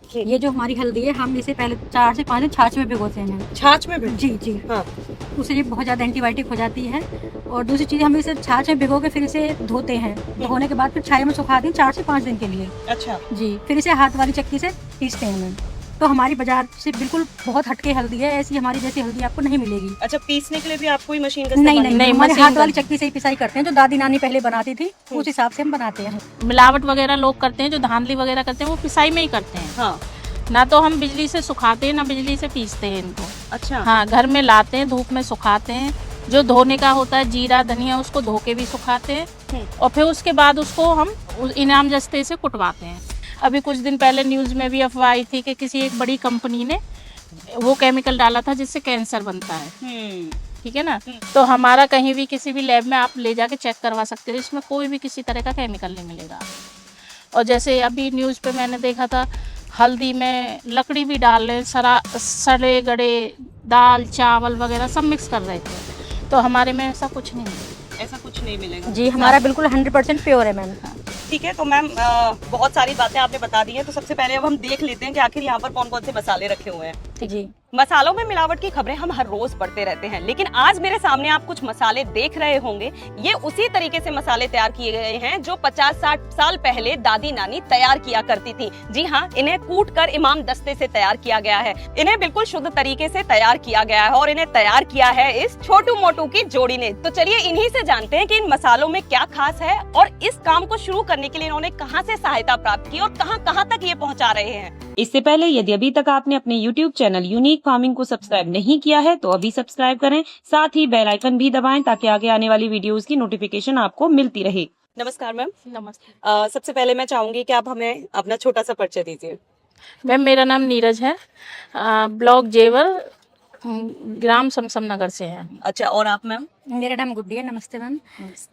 ये जो हमारी हल्दी है, हम इसे पहले 4 से 5 दिन छाछ में भिगोते हैं। छाछ में भी? जी जी। हाँ। उससे ये बहुत ज़्यादा एंटीबायोटिक हो जाती है। और दूसरी चीज़, हम इसे छाछ में भिगो के फिर इसे धोते हैं। धोने के बाद फिर छाया में सुखाते हैं 4 से 5 दिन के लिए। अच्छा जी, फिर इसे हाथ वाली चक्की से पीसते हैं मैम। तो हमारी बाजार से बिल्कुल बहुत हटके हल्दी है, ऐसी हमारी जैसी हल्दी आपको नहीं मिलेगी। अच्छा, पीसने के लिए भी आपको ही मशीन का नहीं इस्तेमाल? नहीं, हमारे मशीन हाथ का- वाली चक्की से ही पिसाई करते हैं, जो दादी नानी पहले बनाती थी उस हिसाब से हम बनाते हैं। मिलावट वगैरह लोग करते हैं, जो धांधली वगैरह करते हैं वो पिसाई में ही करते हैं। हाँ। ना तो हम बिजली से सुखाते हैं ना बिजली से पीसते हैं इनको। अच्छा। हाँ, घर में लाते हैं, धूप में सुखाते हैं। जो धोने का होता है जीरा धनिया, उसको धो के भी सुखाते हैं और फिर उसके बाद उसको हम इनाम जस्ते से कुटवाते हैं। अभी कुछ दिन पहले न्यूज़ में भी अफवाह आई थी कि किसी एक बड़ी कंपनी ने वो केमिकल डाला था जिससे कैंसर बनता है। ठीक है ना। तो हमारा कहीं भी किसी भी लैब में आप ले जाके चेक करवा सकते हो, इसमें कोई भी किसी तरह का केमिकल नहीं मिलेगा। और जैसे अभी न्यूज़ पे मैंने देखा था, हल्दी में लकड़ी भी डाल रहे, सड़े गड़े दाल चावल वगैरह सब मिक्स कर रहे थे। तो हमारे में ऐसा कुछ नहीं है। ऐसा कुछ नहीं मिलेगा? जी, हमारा बिल्कुल 100% प्योर है मैम। ठीक है, तो मैम बहुत सारी बातें आपने बता दी हैं, तो सबसे पहले अब हम देख लेते हैं कि आखिर यहाँ पर कौन कौन से मसाले रखे हुए हैं। जी। मसालों में मिलावट की खबरें हम हर रोज पढ़ते रहते हैं, लेकिन आज मेरे सामने आप कुछ मसाले देख रहे होंगे। ये उसी तरीके से मसाले तैयार किए गए हैं जो 50-60 साल पहले दादी नानी तैयार किया करती थी। जी हाँ, इन्हें कूट कर इमाम दस्ते से तैयार किया गया है। इन्हें बिल्कुल शुद्ध तरीके से तैयार किया गया है और इन्हें तैयार किया है इस छोटू मोटू की जोड़ी ने। तो चलिए इन्हीं से जानते हैं कि इन मसालों में क्या खास है और इस काम को शुरू करने के लिए इन्होंने कहाँ से सहायता प्राप्त की और कहाँ तक ये पहुँचा रहे हैं। इससे पहले यदि अभी तक आपने अपने YouTube चैनल यूनिक फार्मिंग को सब्सक्राइब नहीं किया है तो अभी सब्सक्राइब करें, साथ ही बेल आइकन भी दबाएं ताकि आगे आने वाली वीडियोस की नोटिफिकेशन आपको मिलती रहे। नमस्कार मैम। नमस्ते सबसे पहले मैं चाहूंगी कि आप हमें अपना छोटा सा परिचय दीजिए। मैम, मेरा नाम नीरज है। ब्लॉक जेवर, ग्राम समसम नगर से है। अच्छा, और आप मैम? मेरा नाम गुड्डी है। नमस्ते मैम।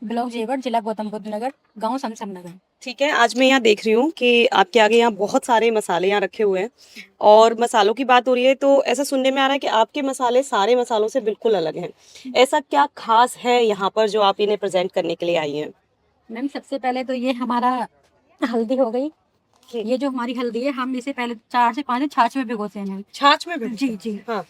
ब्लॉक जेवर, जिला गौतम बुद्ध नगर, गाँव समसम नगर। ठीक है, आज मैं यहाँ देख रही हूँ कि आपके आगे यहाँ बहुत सारे मसाले यहाँ रखे हुए हैं और मसालों की बात हो रही है, तो ऐसा सुनने में आ रहा है कि आपके मसाले सारे मसालों से बिल्कुल अलग हैं। ऐसा क्या खास है यहाँ पर जो आप इन्हें प्रेजेंट करने के लिए आई हैं? मैम, सबसे पहले तो ये हमारा हल्दी हो गई। ये जो हमारी हल्दी है, हम इसे पहले 4 से 5 दिन छाछ में भिगोते हैं मैम। छाछ में भी? जी जी। हाँ।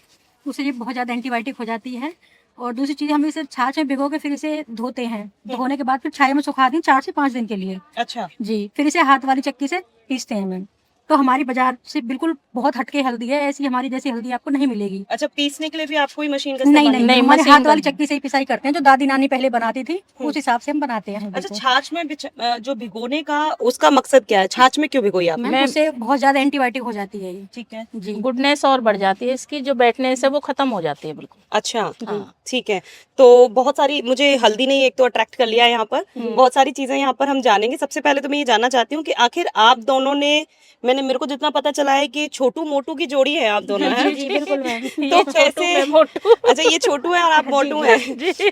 उससे ये बहुत ज़्यादा एंटीबायोटिक हो जाती है। और दूसरी चीज़, हम इसे छाछ में भिगो के फिर इसे धोते हैं। धोने के बाद फिर छाया में सुखाते हैं 4 से 5 दिन के लिए। अच्छा। जी, फिर इसे हाथ वाली चक्की से पीसते हैं मैम। तो हमारी बाजार से बिल्कुल बहुत हटके हल्दी है, ऐसी हमारी जैसी हल्दी आपको नहीं मिलेगी। अच्छा, पीसने के लिए भी आपको ही मशीन का नहीं इस्तेमाल? नहीं, नहीं, हमारे मशीन हाथ का वाली नहीं। चक्की से ही पिसाई करते हैं, जो दादी नानी पहले बनाती थी उस हिसाब से हम बनाते हैं हल्दी अच्छा, को। छाछ में जो भिगोने का उसका मकसद क्या है? छाछ में क्यों भिगोई आप? मैम, उससे बहुत ज्यादा एंटीबायोटिक हो जाती है ये। ठीक है जी। गुडनेस और बढ़ जाती है इसकी, जो बैठने से वो खत्म हो जाती है बिल्कुल। अच्छा। हाँ। ठीक है, तो बहुत सारी, मुझे हल्दी ने एक तो अट्रैक्ट कर लिया है यहाँ पर, बहुत सारी चीजें यहाँ पर हम जानेंगे। सबसे पहले तो मैं ये जानना चाहती हूँ कि आखिर आप दोनों ने, मेरे को जितना पता चला है कि छोटू मोटू की जोड़ी है आप दोनों, है? जी बिल्कुल मैम। तो कैसे? मोटू। अच्छा, ये छोटू है और आप मोटू हैं।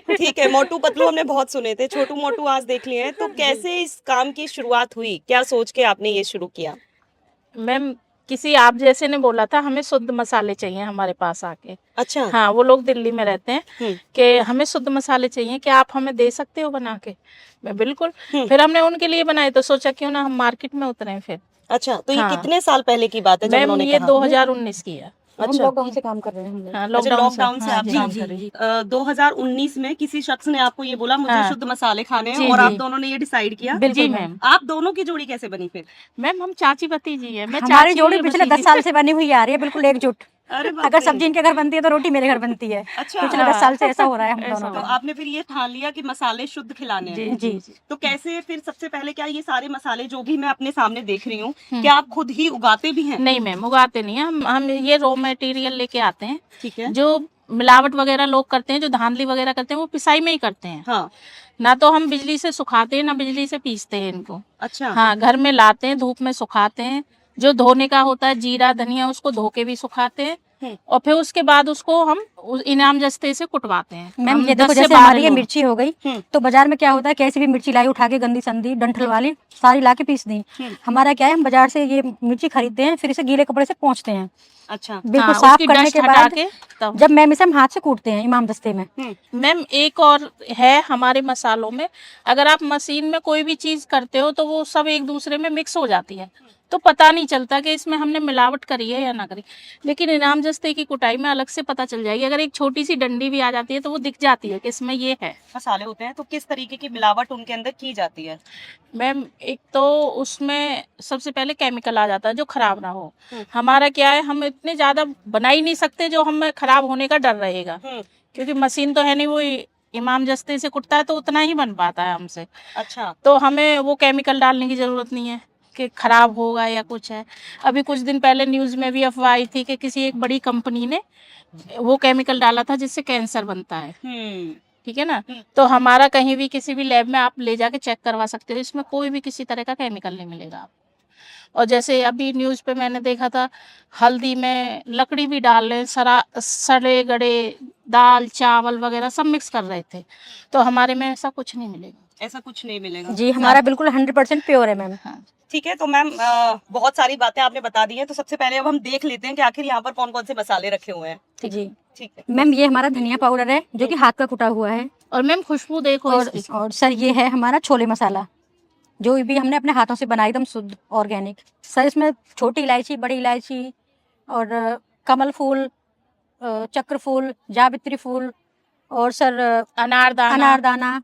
ठीक है, मोटू पतलू हमने बहुत सुने थे, छोटू मोटू आज देख लिए हैं। तो कैसे इस काम की शुरुआत हुई, क्या सोच के आपने ये शुरू किया? मैम, किसी आप जैसे ने बोला था हमें शुद्ध मसाले चाहिए हमारे पास आके। अच्छा। हाँ, वो लोग दिल्ली में रहते हैं कि हमें शुद्ध मसाले चाहिए, कि आप हमें दे सकते हो बना के। मैं बिल्कुल। फिर हमने उनके लिए बनाए, तो सोचा क्यों ना हम मार्केट में उतरे फिर। अच्छा, तो ये हाँ। कितने साल पहले की बात है जब मैम, उन्होंने ये कहा? 2019 की है। हम अच्छा। लॉकडाउन से काम कर रहे हैं हम लोग। हाँ, अच्छा, लॉकडाउन से हाँ, आप जी, काम जी, कर रही जी। 2019 में किसी शख्स ने आपको ये बोला मुझे हाँ। शुद्ध मसाले खाने हैं जी, और जी। आप दोनों ने ये डिसाइड किया? जी मैम। आप दोनों की जोड़ी कैसे बनी फिर? मैम, हम चाची भतीजी हैं। मैं हमारी चाची जोड़ी हूँ, पिछले 10 भतीजी। साल से बनी हुई आ रही है, बिल्कुल एकजुट। अरे बाप अगर रे। सब्जी इनके घर बनती है तो रोटी मेरे घर बनती है। अच्छा। पिछले 10 साल से ऐसा हो रहा है हम ऐसा दोनों तो का। आपने फिर ये ठान लिया कि मसाले शुद्ध खिलाने हैं। जी जी। तो कैसे फिर, सबसे पहले क्या ये सारे मसाले जो भी मैं अपने सामने देख रही हूँ, क्या आप खुद ही उगाते भी हैं? नहीं मैम, उगाते नहीं है हम ये रॉ मटेरियल लेके आते हैं। ठीक है। जो मिलावट वगैरह लोग करते हैं, जो धांधली वगैरह करते हैं, वो पिसाई में ही करते हैं। हाँ। ना तो हम बिजली से सुखाते हैं ना बिजली से पीसते हैं इनको। अच्छा। हाँ, घर में लाते हैं, धूप में सुखाते हैं। जो धोने का होता है जीरा धनिया, उसको धो के भी सुखाते हैं और फिर उसके बाद उसको हम इनाम जस्ते से कुटवाते हैं। मैम, हम ये देखो 10 से जैसे 12 हमारी ये लोग। मिर्ची हो गई, तो बाजार में क्या होता है, कैसी भी मिर्ची लाई उठा के गंदी संदी डंठल वाली सारी ला के पीस दी। हमारा क्या है, हम बाजार से ये मिर्ची खरीदते हैं, फिर इसे गीले कपड़े से पोंछते हैं। अच्छा। बिल्कुल हाँ, साफ उसकी करने डस्ट के हटा बाद के तब। जब मैम इसे हम हाथ से कूटते हैं इमाम दस्ते में। मैम, एक और है हमारे मसालों में, अगर आप मशीन में कोई भी चीज करते हो तो वो सब एक दूसरे में मिक्स हो जाती है, तो पता नहीं चलता कि इसमें हमने मिलावट करी है या ना करी। लेकिन इनाम जस्ते की कुटाई में अलग से पता चल जाएगी। अगर एक छोटी सी डंडी भी आ जाती है तो वो दिख जाती है कि इसमें ये है। मसाले होते हैं तो किस तरीके की मिलावट उनके अंदर की जाती है? मैम एक तो उसमें सबसे पहले केमिकल आ जाता है जो खराब ना हो। हमारा क्या है, हम इतने ज्यादा बना ही नहीं सकते जो हमें खराब होने का डर रहेगा, क्योंकि मशीन तो है नहीं, वो इमाम जस्ते से कुटता है तो उतना ही बन पाता है हमसे। अच्छा। तो हमें वो केमिकल डालने की जरूरत नहीं है कि खराब होगा या कुछ है। अभी कुछ दिन पहले न्यूज में भी अफवाह आई थी कि किसी एक बड़ी कंपनी ने वो केमिकल डाला था जिससे कैंसर बनता है। ठीक है ना। तो हमारा कहीं भी किसी भी लैब में आप ले जाके चेक करवा सकते हो, इसमें कोई भी किसी तरह का केमिकल नहीं मिलेगा आपको। और जैसे अभी न्यूज पे मैंने देखा था, हल्दी में लकड़ी भी डाल रहे, सड़े गड़े दाल चावल वगैरह सब मिक्स कर रहे थे, तो हमारे में ऐसा कुछ नहीं मिलेगा। ऐसा कुछ नहीं मिलेगा जी, हमारा बिल्कुल 100% प्योर है मैम। हाँ। ठीक है, तो मैम बहुत सारी बातें आपने बता दी हैं, तो सबसे पहले अब हम देख लेते हैं कि आखिर यहाँ पर कौन कौन से मसाले रखे हुए हैं। जी ठीक है मैम, ये हमारा धनिया पाउडर है जो कि हाथ का कुटा हुआ है। और मैम खुशबू देखो इसकी। और सर ये है हमारा छोले मसाला जो भी हमने अपने हाथों से बनाया, एकदम शुद्ध ऑर्गेनिक। सर इसमें छोटी इलायची, बड़ी इलायची और कमल फूल, चक्र फूल, जावित्री फूल और सर अनारदाना,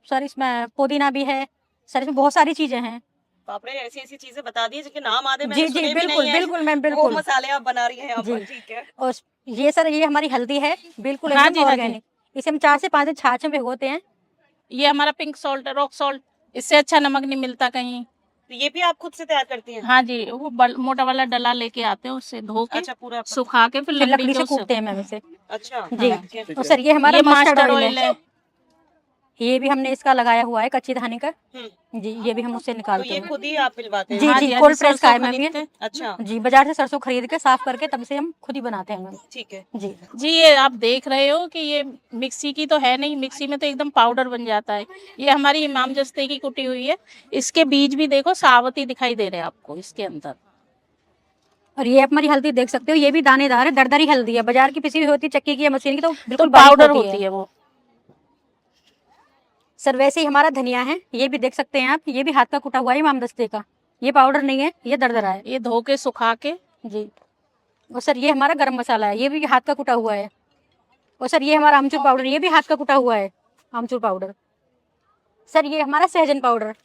सर इसमें पुदीना भी है। सर इसमें बहुत सारी चीजें हैं। आपने ऐसी ऐसी चीजें बता दी जिनके नाम आधे जी मैंने जी सुने भी बिल्कुल नहीं हैं। बिल्कुल मैम वो बिल्कुल। मसाले आप बना रही हैं यहाँ जी। पर। ठीक है। और ये सर ये हमारी हल्दी है, बिल्कुल हाँ एकदम जी, हाँ जी। ऑर्गेनिक। इसे हम 4 से 5 दिन छाछ में भिगोते हैं। ये हमारा पिंक सॉल्ट है, रॉक सॉल्ट, इससे अच्छा नमक नहीं मिलता कहीं। तो ये भी आप खुद से तैयार करती हैं? हाँ जी, वो मोटा वाला डला लेके आते हैं, उससे धो के अच्छा, पूरा सुखा के फिर फिर लकड़ी लकड़ी के से उससे। कूटते हैं मैम इसे। अच्छा। जी। ठीक है। और सर ये हमारा ये मस्टर्ड ऑयल है। है। ये भी हमने इसका लगाया हुआ है कच्ची धानी का। हम्म। जी, ये भी हम उससे तो निकालते ये हैं। खुद ही आप मिलवाते हैं? जी हाँ जी, जी, हाँ कोल्ड जी, प्रेस का है सरसों मैम ये। खरीदते हैं। अच्छा। जी, बाजार से सरसों खरीद के साफ करके तब से हम खुद ही बनाते हैं मैम। ठीक है। जी जी, ये आप देख रहे हो कि ये मिक्सी की तो है नहीं, मिक्सी में तो एकदम पाउडर बन जाता है। ये हमारी इमाम जस्ते की कुटी हुई है। इसके बीज भी देखो सावती दिखाई दे रहे हैं आपको इसके अंदर। और ये हमारी हल्दी देख सकते हो, ये भी दानेदार है, दरदरी हल्दी है। बाजार की पिसी हुई होती है, चक्की की या मशीन की तो तो बिल्कुल बारीक पाउडर होती होती है वो। सर वैसे ही हमारा धनिया है, ये भी देख सकते हैं आप, ये भी हाथ का कुटा हुआ है इमाम दस्ते का। ये पाउडर नहीं है, ये दरदरा है। ये धो के सुखा के। जी। और सर ये हमारा गरम मसाला है, ये भी हाथ का कुटा हुआ है। और सर ये हमारा आमचूर पाउडर, ये भी हाथ का कुटा हुआ है, आमचूर पाउडर। सर ये हमारा सहजन पाउडर,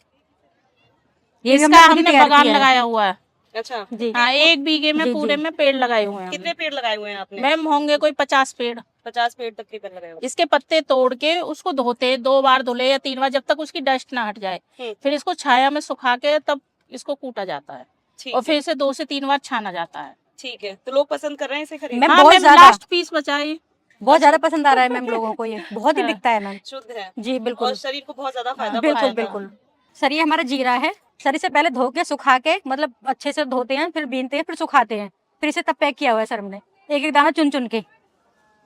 ये भी इसका हमने खुद ही हमने तैयार बगान किया है। लगाया हुआ है। अच्छा। जी हाँ, 1 बीघे में जी, पूरे जी। में पेड़ लगाए हुए हैं कितने पेड़ लगाए हुए हैं आपने? मैम होंगे कोई 50 पेड़। 50 पेड़ तक के पेड़ लगाए हुए हैं। इसके पत्ते तोड़ के उसको धोते, 2 बार धुले या 3 बार, जब तक उसकी डस्ट ना हट जाए। फिर इसको छाया में सुखा के तब इसको कूटा जाता है ठीक और है। फिर इसे 2 से 3 बार छाना जाता है। ठीक है, तो लोग पसंद कर रहे हैं इसे खरीदना? मैम हाँ बहुत मैम, ज्यादा, लास्ट पीस बचा है। बहुत ज्यादा पसंद आ रहा है मैम लोगों को, ये बहुत ही हाँ। बिकता है मैम। शुद्ध है जी बिल्कुल और शरीर को बहुत ज्यादा फायदा बिल्कुल पहुंचाता है। बिल्कुल। सर ये हमारा जीरा है। सर इसे पहले धो के सुखा के, मतलब अच्छे से धोते हैं, फिर बीनते हैं, फिर सुखाते हैं, फिर इसे तब पैक किया हुआ है सर हमने, एक एक दाना चुन चुन के।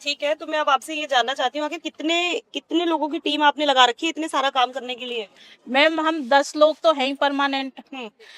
ठीक है, तो मैं अब आपसे ये जानना चाहती हूँ आखिर कितने कितने लोगों की टीम आपने लगा रखी है इतने सारा काम करने के लिए? मैम हम 10 लोग तो हैं ही परमानेंट।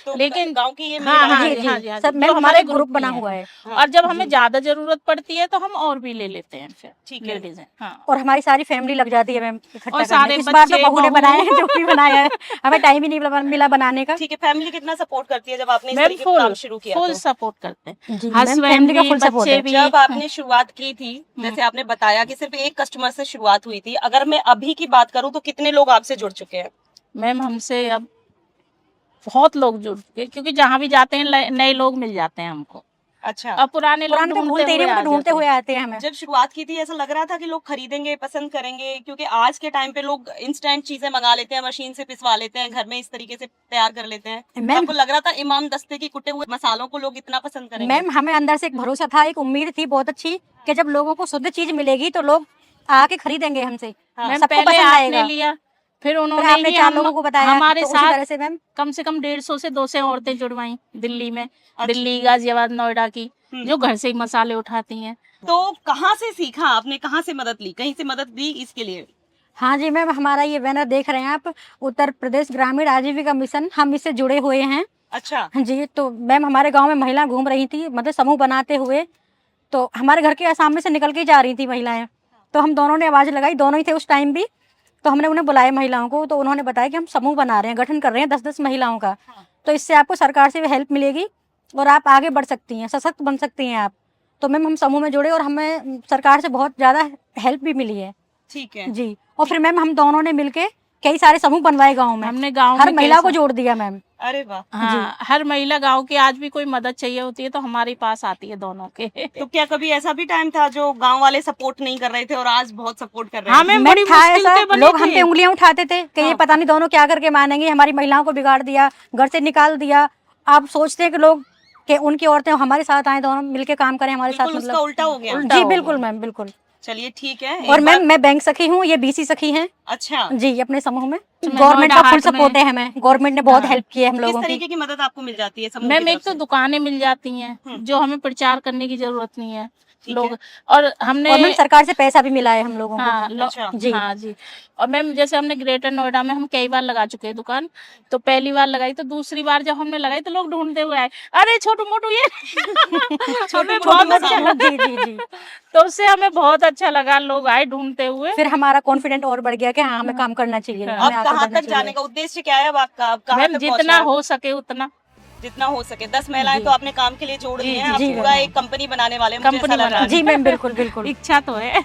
तो लेकिन गांव की ये हाँ, महिलाएं हाँ, जी हैं। जी हाँ जी, हाँ सर जी, मैम जो हमारा हमारे ग्रुप ग्रुप बना में है। हुआ है। और जब हमें ज्यादा जरूरत पड़ती है तो हम और भी ले लेते हैं फिर। ठीक है। लेडीज हैं। हाँ। और हमारी सारी फैमिली लग जाती है मैम इकट्ठा और करने। सारे इस बार तो बच्चे, बहू ने बहू। बनाया है, जो भी बनाया है, हमें टाइम ही नहीं मिला बनाने का। ठीक है, फैमिली कितना सपोर्ट करती है जब आपने इस मैम तरीके का काम शुरू किया? फुल तो सपोर्ट करते हैं। जी मैम, हस्बैंड फैमिली का भी, फुल सपोर्ट बच्चे है। भी। जब आपने शुरुआत की थी, जैसे आपने बताया कि सिर्फ एक कस्टमर से शुरुआत हुई थी, अगर मैं अभी की बात करूं तो कितने लोग आपसे जुड़ चुके हैं? मैम हमसे अब बहुत लोग जुड़ गए, क्योंकि जहाँ भी जाते हैं नए लोग मिल जाते हैं हमको। अच्छा। अब पुराने लोग पुराने तो भूलते ही नहीं, वो तो ढूंढते हुए आते हैं हमें। जब शुरुआत की थी ऐसा लग रहा था कि लोग खरीदेंगे, पसंद करेंगे, क्योंकि आज के टाइम पे लोग इंस्टेंट चीजें मंगा लेते हैं, मशीन से पिसवा लेते हैं, घर में इस तरीके से तैयार कर लेते हैं। तो मैम- आपको लग रहा था इमाम दस्ते की कुटे हुए मसालों को लोग इतना पसंद करेंगे? मैम हमें अंदर से एक भरोसा था, एक उम्मीद थी बहुत अच्छी कि जब लोगों को शुद्ध चीज मिलेगी तो लोग आके खरीदेंगे हमसे। मैम सबको पहले पसंद आपने आएगा। लिया, फिर फिर उन्होंने आपने ही 4 लोगों को बताया, हमारे तो उसी साथ तरह से मैम कम से कम 150 से 200 औरतें जुड़वाई दिल्ली में। दिल्ली, गाजियाबाद, नोएडा की, जो घर से ही मसाले उठाती हैं। तो कहाँ से सीखा आपने, कहाँ से मदद ली, कहीं से मदद ली इसके लिए? हाँ जी मैम, हमारा ये बैनर देख रहे हैं आप, उत्तर प्रदेश ग्रामीण आजीविका मिशन, हम इससे जुड़े हुए हैं। अच्छा। हाँ जी, तो मैम हमारे गांव में महिला घूम रही थी, मतलब समूह बनाते हुए, तो हमारे घर के सामने से निकल के जा रही थी महिलाएं, तो हम दोनों ने आवाज़ लगाई, दोनों ही थे उस टाइम भी, तो हमने उन्हें बुलाया महिलाओं को, तो उन्होंने बताया कि हम समूह बना रहे हैं, गठन कर रहे हैं 10-10 महिलाओं का, तो इससे आपको सरकार से भी हेल्प मिलेगी और आप आगे बढ़ सकती हैं, सशक्त बन सकती हैं आप। तो मैम हम समूह में जुड़े और हमें सरकार से बहुत ज़्यादा हेल्प भी मिली है ठीक है। जी। और फिर मैम हम दोनों ने मिलके कई सारे समूह बनवाए गाँव में, हमने गांव हर में महिला को कैसा- जोड़ दिया मैम। अरे वाह। हाँ, हर महिला गांव की आज भी कोई मदद चाहिए होती है तो हमारे पास आती है दोनों के। तो क्या कभी ऐसा भी टाइम था जो गांव वाले सपोर्ट नहीं कर रहे थे और आज बहुत सपोर्ट कर रहे हैं? हाँ मैम, मैम बड़ी था मुश्किल ऐसा, से बनी लोग हम थी। पे उंगलियां उठाते थे कि ये हाँ। पता नहीं दोनों क्या करके मानेंगे, हमारी महिलाओं को बिगाड़ दिया, घर से निकाल दिया। आप सोचते हैं कि लोग कि उनकी औरतें हमारे साथ आए, दोनों मिलके काम करें हमारे साथ, बिल्कुल उसका उल्टा हो गया। उल्टा जी हो बिल्कुल गया। मैम, बिल्कुल। चलिए ठीक है। और एक मैम बार- मैं बैंक सखी हूँ, ये बीसी सखी हैं अच्छा, जी अपने समूह में। मैं गवर्नमेंट नोएडा का फुल हाट में- सपोर्ट है हमें, गवर्नमेंट ने बहुत हाँ। हेल्प की है हम किस लोगों की। तरीके की मदद आपको मिल जाती है समूह मैम की एक तरफ तो से? दुकानें मिल जाती हैं जो हमें प्रचार करने की जरूरत नहीं है ठीक लोग। है। और हमने और मैम सरकार से पैसा भी मिला है हम लोगों को। हाँ अच्छा। जी। हाँ जी। और मैम जैसे हमने ग्रेटर नोएडा में हम कई बार लगा चुके हैं दुकान, तो पहली बार लगाई तो दूसरी बार जब हमने लगाई तो लोग ढूंढते हुए आए, अरे छोटू मोटू ये हमें बहुत मोटू अच्छा लगा। जी जी जी। तो उससे हमें बहुत अच्छा लगा, लोग आए ढूंढते हुए। फिर हमारा कॉन्फिडेंट और बढ़ गया कि हाँ हमें काम करना चाहिए, हाँ। अब हमें आगे कहाँ बढ़ना तक जाने चाहिए। का उद्देश्य क्या है अब आपका? अब कहाँ मैम तक जितना पहुंचना है? हो सके उतना जितना हो सके। 10 महिलाएं जी। तो आपने काम के लिए जोड़ ली जी, हैं, अब जी, पूरा मैम। एक कंपनी बनाने वाले हैं, मुझे कंपनी ऐसा लग रहा है। जी मैम, बिल्कुल बिल्कुल। इच्छा तो है।